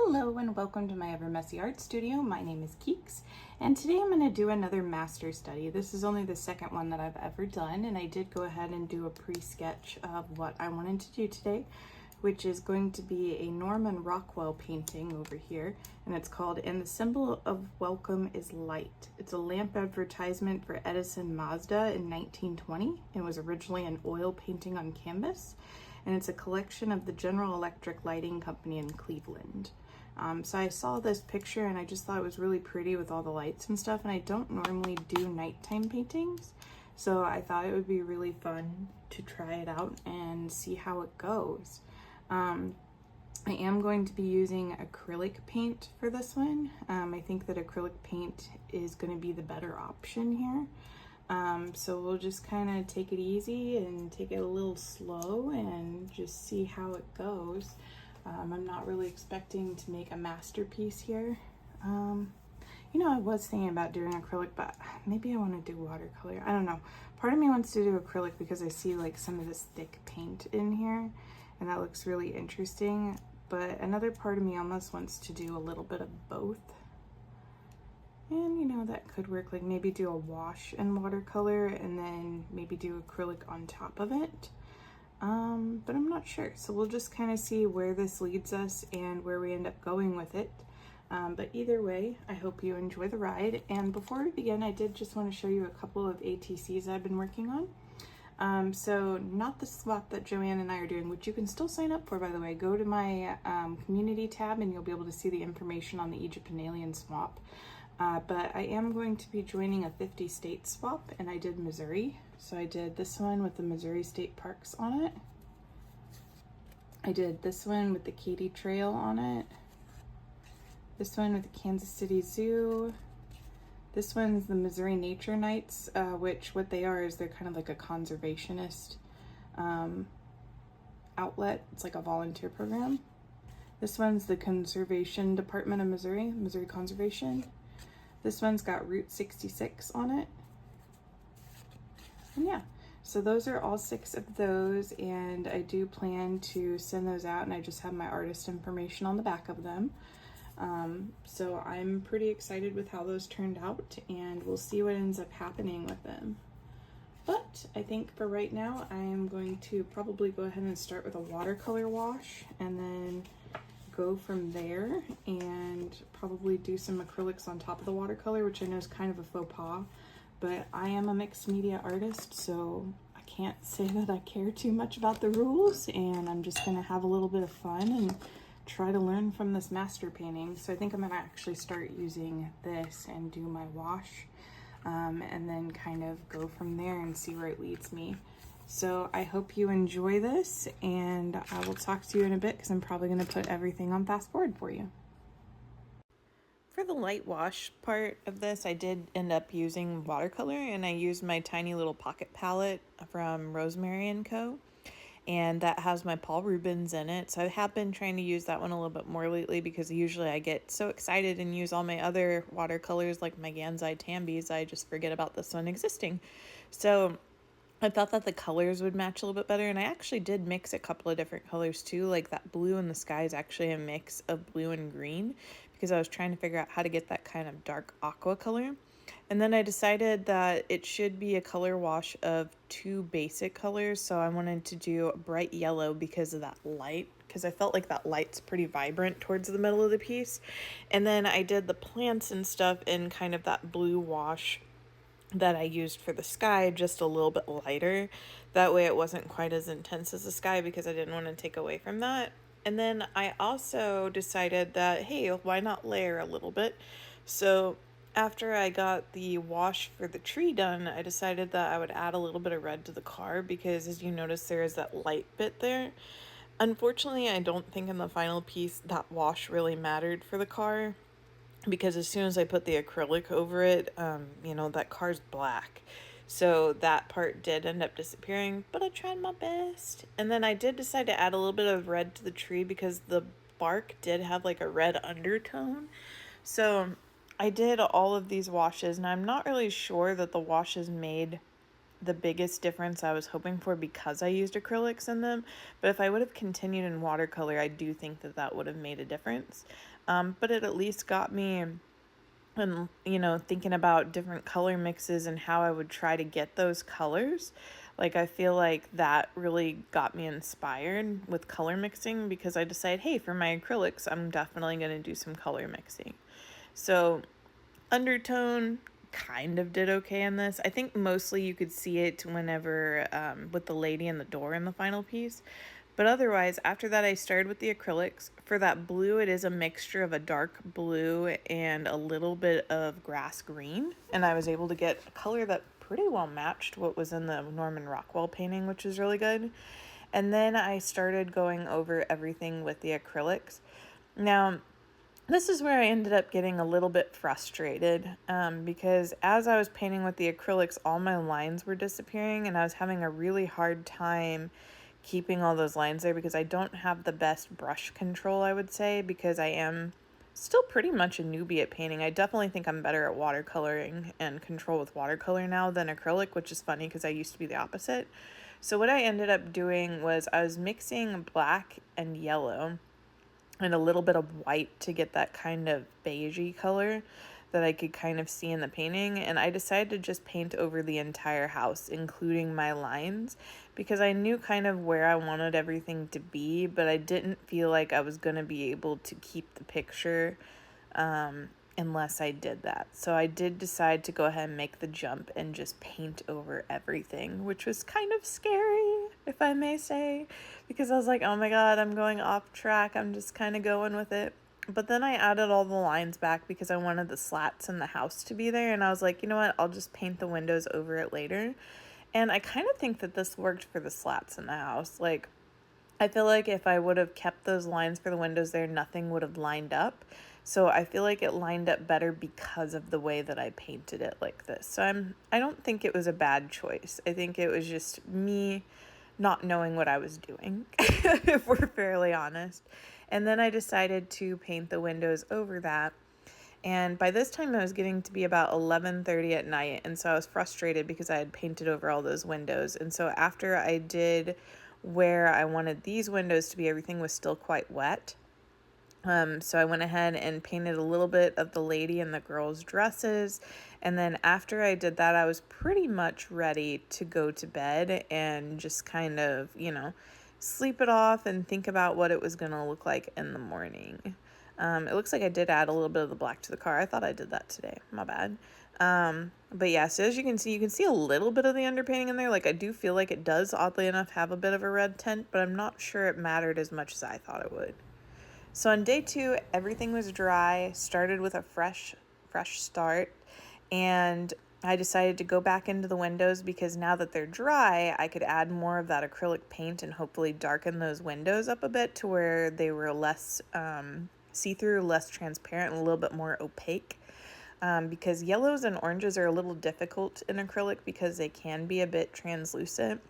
Hello and welcome to my Ever Messy Art Studio. My name is Keeks and today I'm going to do another master study. This is only the second one that I've ever done, and I did go ahead and do a pre-sketch of what I wanted to do today, which is going to be a Norman Rockwell painting over here, and it's called "And the Symbol of Welcome is Light." It's a lamp advertisement for Edison Mazda in 1920. It was originally an oil painting on canvas, and it's a collection of the General Electric Lighting Company in Cleveland. So I saw this picture and I just thought it was really pretty with all the lights and stuff, and I don't normally do nighttime paintings, so I thought it would be really fun to try it out and see how it goes. I am going to be using acrylic paint for this one. I think that acrylic paint is going to be the better option here. So we'll just kind of take it easy and take it a little slow and just see how it goes. I'm not really expecting to make a masterpiece here. I was thinking about doing acrylic, but maybe I want to do watercolor. I don't know. Part of me wants to do acrylic because I see like some of this thick paint in here and that looks really interesting. But another part of me almost wants to do a little bit of both. And that could work, like maybe do a wash in watercolor and then maybe do acrylic on top of it. But I'm not sure. So we'll just kind of see where this leads us and where we end up going with it. But either way, I hope you enjoy the ride. And before we begin, I did just want to show you a couple of ATCs I've been working on. So not the swap that Joanne and I are doing, which you can still sign up for, by the way. Go to my community tab and you'll be able to see the information on the Egypt and Alien swap. But I am going to be joining a 50-state swap, and I did Missouri. So I did this one with the Missouri State Parks on it. I did this one with the Katy Trail on it. This one with the Kansas City Zoo. This one's the Missouri Nature Nights, which what they are is they're kind of like a conservationist outlet. It's like a volunteer program. This one's the Conservation Department of Missouri, Missouri Conservation. This one's got Route 66 on it. And yeah, so those are all 6 of those, and I do plan to send those out, and I just have my artist information on the back of them. So I'm pretty excited with how those turned out, and we'll see what ends up happening with them. But I think for right now, I'm going to probably go ahead and start with a watercolor wash, and then go from there and probably do some acrylics on top of the watercolor, which I know is kind of a faux pas, but I am a mixed media artist, so I can't say that I care too much about the rules, and I'm just gonna have a little bit of fun and try to learn from this master painting. So I think I'm gonna actually start using this and do my wash, and then kind of go from there and see where it leads me. So I hope you enjoy this, and I will talk to you in a bit because I'm probably going to put everything on fast forward for you. For the light wash part of this, I did end up using watercolor, and I used my tiny little pocket palette from Rosemary & Co. And that has my Paul Rubens in it. So I have been trying to use that one a little bit more lately because usually I get so excited and use all my other watercolors like my Gansai Tambies, I just forget about this one existing. So I thought that the colors would match a little bit better, and I actually did mix a couple of different colors too. Like that blue in the sky is actually a mix of blue and green because I was trying to figure out how to get that kind of dark aqua color. And then I decided that it should be a color wash of 2 basic colors. So I wanted to do bright yellow because of that light, because I felt like that light's pretty vibrant towards the middle of the piece. And then I did the plants and stuff in kind of that blue wash that I used for the sky, just a little bit lighter. That way it wasn't quite as intense as the sky because I didn't want to take away from that. And then I also decided that, hey, why not layer a little bit? So after I got the wash for the tree done, I decided that I would add a little bit of red to the car because, as you notice, there is that light bit there. Unfortunately, I don't think in the final piece that wash really mattered for the car, because as soon as I put the acrylic over it, that car's black. So that part did end up disappearing, but I tried my best. And then I did decide to add a little bit of red to the tree because the bark did have like a red undertone. So I did all of these washes, and I'm not really sure that the washes made the biggest difference I was hoping for because I used acrylics in them. But if I would have continued in watercolor, I do think that that would have made a difference. But it at least got me, and thinking about different color mixes and how I would try to get those colors. Like, I feel like that really got me inspired with color mixing, because I decided, hey, for my acrylics, I'm definitely going to do some color mixing. So undertone kind of did okay in this. I think mostly you could see it whenever with the lady in the door in the final piece. But otherwise, after that, I started with the acrylics. For that blue, it is a mixture of a dark blue and a little bit of grass green. And I was able to get a color that pretty well matched what was in the Norman Rockwell painting, which is really good. And then I started going over everything with the acrylics. Now, this is where I ended up getting a little bit frustrated, because as I was painting with the acrylics, all my lines were disappearing, and I was having a really hard time keeping all those lines there because I don't have the best brush control, I would say, because I am still pretty much a newbie at painting. I definitely think I'm better at watercoloring and control with watercolor now than acrylic, which is funny because I used to be the opposite. So what I ended up doing was I was mixing black and yellow and a little bit of white to get that kind of beigey color that I could kind of see in the painting. And I decided to just paint over the entire house, including my lines, because I knew kind of where I wanted everything to be, but I didn't feel like I was going to be able to keep the picture unless I did that. So I did decide to go ahead and make the jump and just paint over everything, which was kind of scary, if I may say, because I was like, oh my God, I'm going off track. I'm just kind of going with it. But then I added all the lines back because I wanted the slats in the house to be there. And I was like, you know what? I'll just paint the windows over it later. And I kind of think that this worked for the slats in the house. Like, I feel like if I would have kept those lines for the windows there, nothing would have lined up. So I feel like it lined up better because of the way that I painted it like this. So I don't think it was a bad choice. I think it was just me not knowing what I was doing, if we're fairly honest. And then I decided to paint the windows over that. And by this time I was getting to be about 11:30 at night, and so I was frustrated because I had painted over all those windows. And so after I did where I wanted these windows to be, everything was still quite wet. So I went ahead and painted a little bit of the lady and the girls' dresses. And then after I did that, I was pretty much ready to go to bed and just kind of, sleep it off and think about what it was going to look like in the morning. It looks like I did add a little bit of the black to the car. I thought I did that today. My bad. But yeah, so as you can see a little bit of the underpainting in there. Like, I do feel like it does, oddly enough, have a bit of a red tint, but I'm not sure it mattered as much as I thought it would. So on day 2, everything was dry, started with a fresh start, and I decided to go back into the windows because now that they're dry, I could add more of that acrylic paint and hopefully darken those windows up a bit to where they were less see-through, less transparent, and a little bit more opaque. Because yellows and oranges are a little difficult in acrylic because they can be a bit translucent.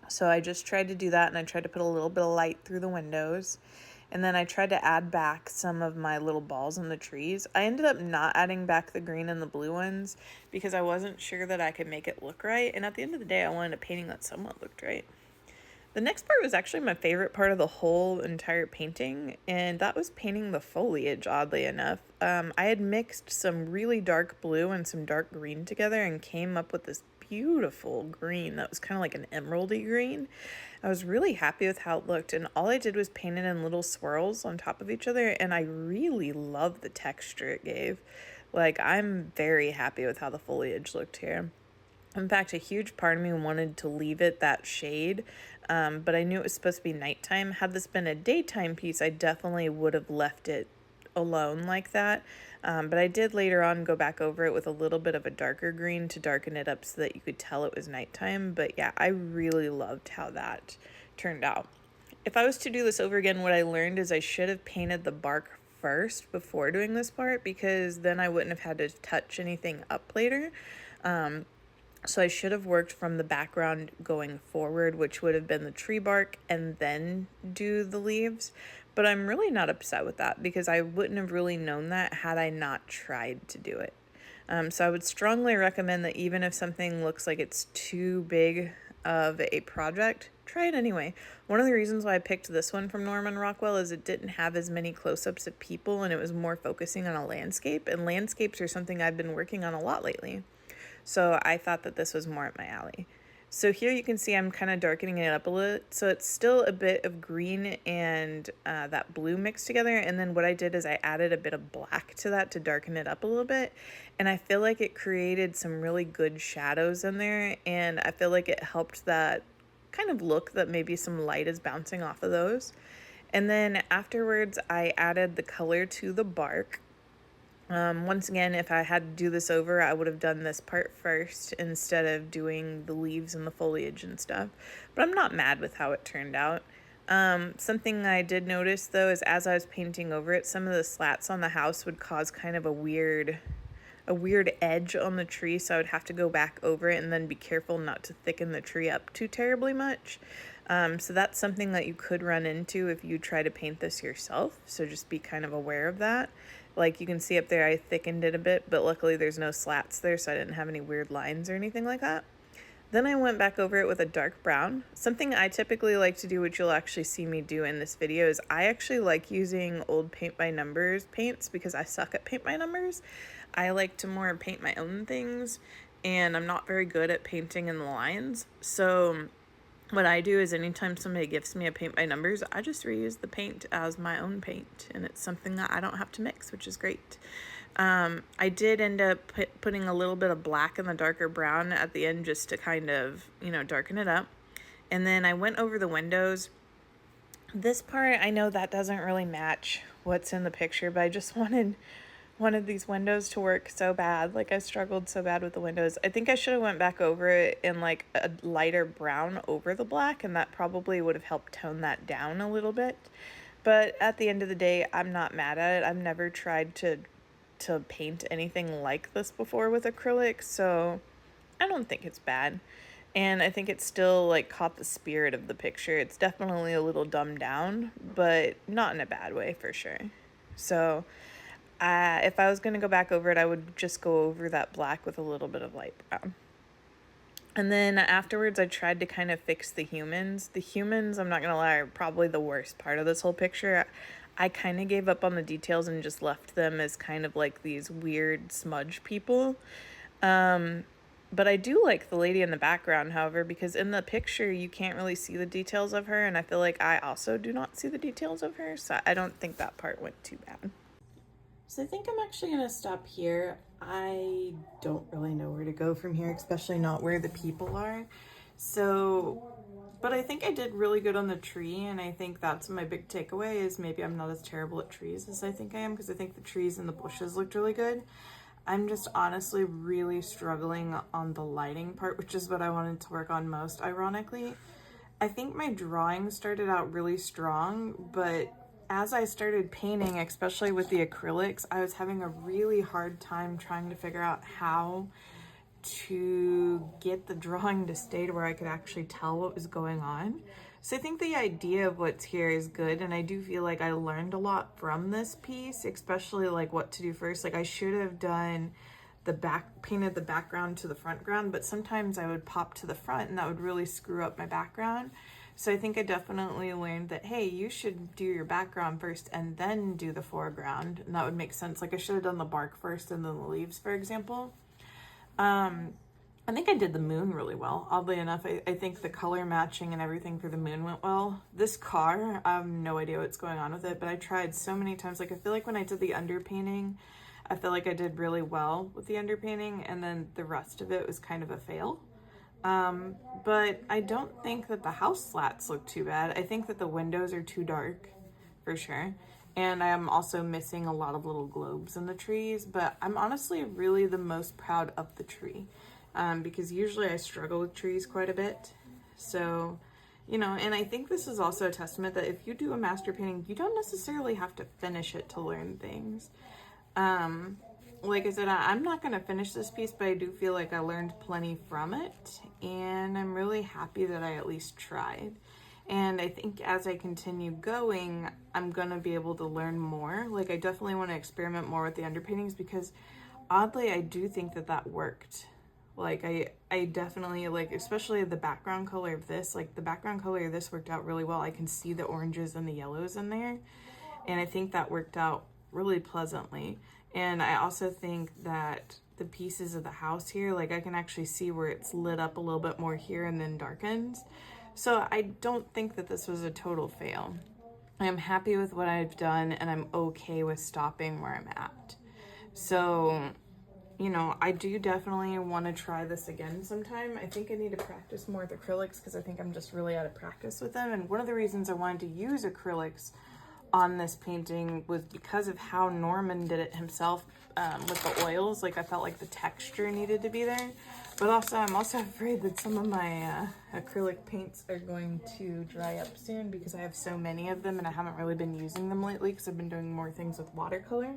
So I just tried to do that, and I tried to put a little bit of light through the windows. And then I tried to add back some of my little balls in the trees. I ended up not adding back the green and the blue ones because I wasn't sure that I could make it look right. And at the end of the day, I wanted a painting that somewhat looked right. The next part was actually my favorite part of the whole entire painting, and that was painting the foliage, oddly enough. I had mixed some really dark blue and some dark green together and came up with this beautiful green that was kind of like an emeraldy green. I was really happy with how it looked, and all I did was paint it in little swirls on top of each other, and I really love the texture it gave. Like, I'm very happy with how the foliage looked here. In fact, a huge part of me wanted to leave it that shade, but I knew it was supposed to be nighttime. Had this been a daytime piece, I definitely would have left it alone like that. But I did later on go back over it with a little bit of a darker green to darken it up so that you could tell it was nighttime. But yeah, I really loved how that turned out. If I was to do this over again, what I learned is I should have painted the bark first before doing this part, because then I wouldn't have had to touch anything up later. So I should have worked from the background going forward, which would have been the tree bark, and then do the leaves. But I'm really not upset with that because I wouldn't have really known that had I not tried to do it. So I would strongly recommend that even if something looks like it's too big of a project, try it anyway. One of the reasons why I picked this one from Norman Rockwell is it didn't have as many close-ups of people, and it was more focusing on a landscape, and landscapes are something I've been working on a lot lately. So I thought that this was more up my alley. So here you can see I'm kind of darkening it up a little, so it's still a bit of green and that blue mixed together. And then what I did is I added a bit of black to that to darken it up a little bit. And I feel like it created some really good shadows in there, and I feel like it helped that kind of look that maybe some light is bouncing off of those. And then afterwards I added the color to the bark. Once again, if I had to do this over, I would have done this part first instead of doing the leaves and the foliage and stuff. But I'm not mad with how it turned out. Something I did notice though is as I was painting over it, some of the slats on the house would cause kind of a weird edge on the tree, so I would have to go back over it and then be careful not to thicken the tree up too terribly much. So that's something that you could run into if you try to paint this yourself, so just be kind of aware of that. Like you can see up there I thickened it a bit, but luckily there's no slats there, so I didn't have any weird lines or anything like that. Then I went back over it with a dark brown. Something I typically like to do, which you'll actually see me do in this video, is I actually like using old paint by numbers paints because I suck at paint by numbers. I like to more paint my own things, and I'm not very good at painting in the lines. So what I do is anytime somebody gives me a paint by numbers, I just reuse the paint as my own paint, and it's something that I don't have to mix, which is great. I did end up putting a little bit of black in the darker brown at the end just to kind of, darken it up. And then I went over the windows. This part, I know that doesn't really match what's in the picture, but I just wanted these windows to work so bad. Like I struggled so bad with the windows. I think I should have went back over it in like a lighter brown over the black, and that probably would have helped tone that down a little bit. But at the end of the day, I'm not mad at it. I've never tried to paint anything like this before with acrylic, so I don't think it's bad. And I think it still like caught the spirit of the picture. It's definitely a little dumbed down, but not in a bad way for sure. So if I was going to go back over it, I would just go over that black with a little bit of light brown. And then afterwards, I tried to kind of fix the humans. The humans, I'm not going to lie, are probably the worst part of this whole picture. I kind of gave up on the details and just left them as kind of like these weird smudge people. But I do like the lady in the background, however, because in the picture, you can't really see the details of her. And I feel like I also do not see the details of her. So I don't think that part went too bad. So I think I'm actually going to stop here. I don't really know where to go from here, especially not where the people are. But I think I did really good on the tree, and I think that's my big takeaway is maybe I'm not as terrible at trees as I think I am, because I think the trees and the bushes looked really good. I'm just honestly really struggling on the lighting part, which is what I wanted to work on most, ironically. I think my drawing started out really strong, but as I started painting, especially with the acrylics, I was having a really hard time trying to figure out how to get the drawing to stay to where I could actually tell what was going on. So I think the idea of what's here is good, and I do feel like I learned a lot from this piece, especially like what to do first. Like I should have done painted the background to the front ground, but sometimes I would pop to the front and that would really screw up my background. So I think I definitely learned that, hey, you should do your background first and then do the foreground, and that would make sense. Like I should have done the bark first and then the leaves, for example. I think I did the moon really well. Oddly enough, I think the color matching and everything for the moon went well. This car, I have no idea what's going on with it, but I tried so many times. Like I feel like when I did the underpainting, I feel like I did really well with the underpainting, and then the rest of it was kind of a fail. But I don't think that the house slats look too bad. I think that the windows are too dark, for sure. And I am also missing a lot of little globes in the trees, but I'm honestly really the most proud of the tree, because usually I struggle with trees quite a bit. So, and I think this is also a testament that if you do a master painting, you don't necessarily have to finish it to learn things. Like I said, I'm not going to finish this piece, but I do feel like I learned plenty from it, and I'm really happy that I at least tried. And I think as I continue going, I'm going to be able to learn more. Like I definitely want to experiment more with the underpaintings, because oddly, I do think that that worked. Like, I definitely, like, especially the background color of this, like, the background color of this worked out really well. I can see the oranges and the yellows in there, and I think that worked out really pleasantly. And I also think that the pieces of the house here, like, I can actually see where it's lit up a little bit more here and then darkens. So I don't think that this was a total fail. I'm happy with what I've done, and I'm okay with stopping where I'm at. So, you know, I do definitely want to try this again sometime. I think I need to practice more with acrylics because I think I'm just really out of practice with them. And one of the reasons I wanted to use acrylics on this painting was because of how Norman did it himself with the oils. Like, I felt like the texture needed to be there. But also, I'm also afraid that some of my acrylic paints are going to dry up soon because I have so many of them and I haven't really been using them lately because I've been doing more things with watercolor.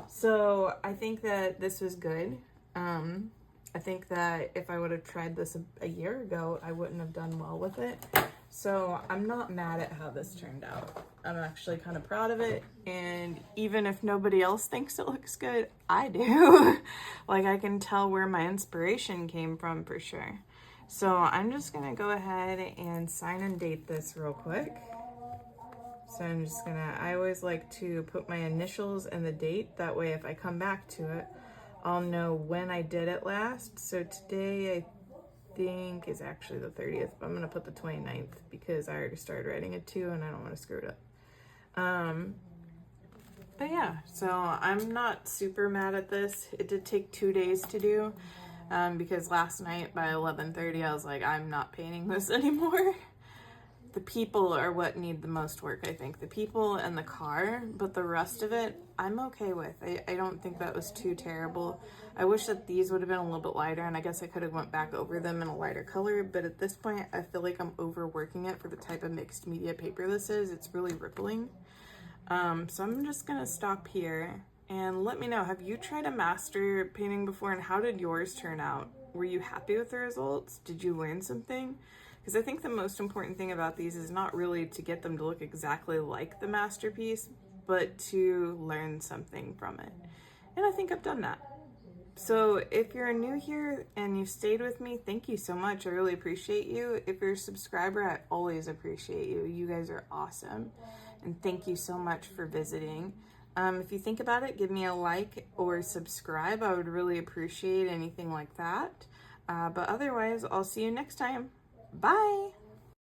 So I think that this was good. I think that if I would have tried this a year ago, I wouldn't have done well with it. So I'm not mad at how this turned out. I'm actually kind of proud of it. And even if nobody else thinks it looks good, I do. Like, I can tell where my inspiration came from for sure. So I'm just gonna go ahead and sign and date this real quick. So I'm just gonna, I always like to put my initials and the date. That way if I come back to it, I'll know when I did it last. So today I think is actually the 30th, but I'm gonna put the 29th because I already started writing it too and I don't want to screw it up. But yeah, so I'm not super mad at this. It did take 2 days to do because last night by 11:30 I was like, I'm not painting this anymore. The people are what need the most work, I think. The people and the car, but the rest of it, I'm okay with. I don't think that was too terrible. I wish that these would have been a little bit lighter, and I guess I could have went back over them in a lighter color, but at this point, I feel like I'm overworking it for the type of mixed media paper this is. It's really rippling. So I'm just gonna stop here, and let me know, have you tried a master painting before, and how did yours turn out? Were you happy with the results? Did you learn something? Because I think the most important thing about these is not really to get them to look exactly like the masterpiece, but to learn something from it. And I think I've done that. So if you're new here and you've stayed with me, thank you so much. I really appreciate you. If you're a subscriber, I always appreciate you. You guys are awesome. And thank you so much for visiting. If you think about it, give me a like or subscribe. I would really appreciate anything like that. But otherwise, I'll see you next time. Bye!